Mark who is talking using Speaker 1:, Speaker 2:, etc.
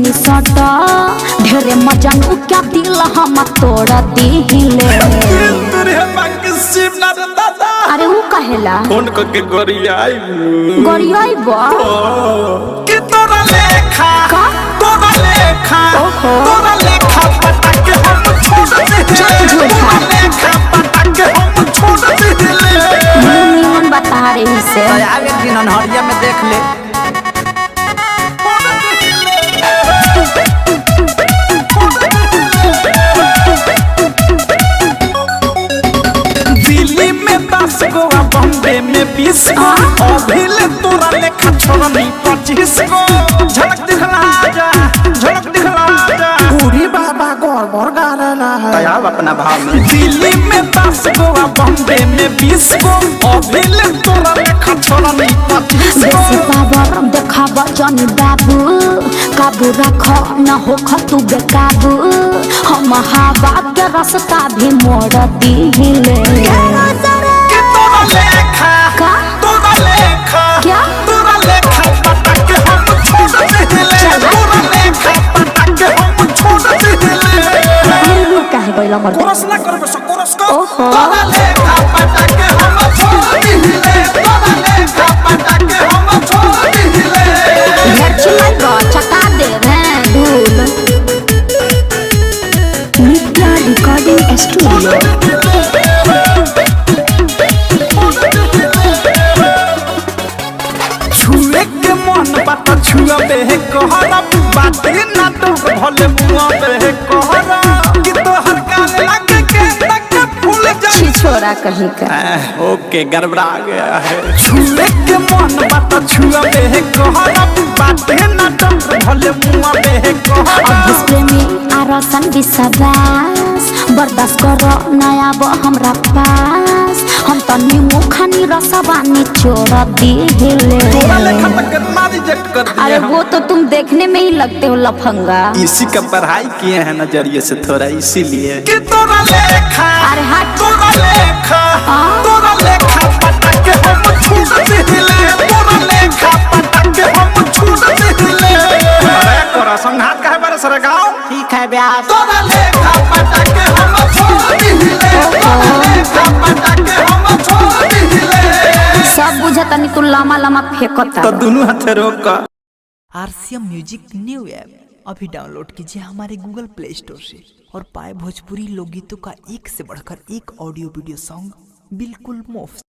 Speaker 1: जनी सटा ढेरे मजनू क्या दिल हम तोड़ दिले। अरे वो कहेला
Speaker 2: फोन करके गोरियाई
Speaker 1: बा
Speaker 2: कि तोरा लेखा तोरा लेखा तोरा लेखा पटक हम छोड़ दिले। तोरा लेखा पटक हम छोड़ दिले।
Speaker 1: निमन बता रही से
Speaker 3: आगे दिन अनहरिया में देख ले।
Speaker 2: दिल्ली में 10 गो बॉम्बे में 20 गो अभिल तोरा लेखा छोड़ नहीं 25 गो। झलक दिखला जा झलक दिखला जा
Speaker 3: पूरी बाबा गोर मोर गाना है तयाब अपना भाव में।
Speaker 2: दिल्ली में 10 गो बॉम्बे में 20 गो अभिल तोरा लेखा छोड़ नहीं 25
Speaker 1: बेसी
Speaker 2: गो।
Speaker 1: पावर देखाबा जनी बाबू काबू रख न हो खतु बेकाबू हम हवा के रास्ता भी मोड़ दिले।
Speaker 2: कि तोरा लेखा
Speaker 1: का
Speaker 2: तोरा लेखा
Speaker 1: क्या
Speaker 2: तोरा लेखा पटक हम छोड़ दिले। तोरा लेखा पटक हम छोड़ दिले।
Speaker 1: काहे गइला मर
Speaker 2: कोरस ना करबे सो कोरस को।
Speaker 1: ओहो।
Speaker 2: तोरा लेखा पटक हम छोड़ दिले। तोरा लेखा पटक हम छोड़ दिले।
Speaker 1: घर चिल्लाई गा चटा दे रे धूल। नित्या रिकॉर्डिंग स्टूडियो
Speaker 2: छुए के मन बात छुआबे कहरा बाटे ना तो भले मुआबे कहरा कि तोहर कान लग के तक फूल जा।
Speaker 1: छोरा कहीं का
Speaker 2: ओके गड़बड़ा गया है। छुए के मन बात छुआबे कहरा बाटे ना तो भले मुआबे कहरा।
Speaker 1: अभ्यस प्रेमी आरसन विश्वास बर्दाश्त करो नया वो हमरा पास हम तो नीमू खानी रसवानी छोड़ दिले।
Speaker 2: तोरा लेखा तक मारी रिजेक्ट कर दिया।
Speaker 1: अरे वो तो तुम देखने में ही लगते हो लफंगा।
Speaker 2: इसी का पढ़ाई किए हैं नजरिए से थोड़ा इसीलिए कि तोरा लेखा
Speaker 1: अरे हट
Speaker 2: तोरा लेखा तोरा लेखा पटक हम छूट दिले। तोरा लेखा पटक हम छूट दिले। अरे तोरा संघात काहे बारे सरे गाँव
Speaker 3: ठीक है ब्यास।
Speaker 2: तोरा लेखा पटक हम छोड़ दिले। तोरा लेखा पटक हम छोड़ दिले।
Speaker 1: सब बुझतनी तू लमा लमा फेंकता।
Speaker 2: तो दोनों हाथ रोक
Speaker 4: RCM म्यूजिक न्यू ऐप अभी डाउनलोड कीजिए हमारे गूगल प्ले स्टोर से और पाए भोजपुरी लोकगीतों का एक से बढ़कर एक ऑडियो वीडियो सॉन्ग बिल्कुल मुफ्त।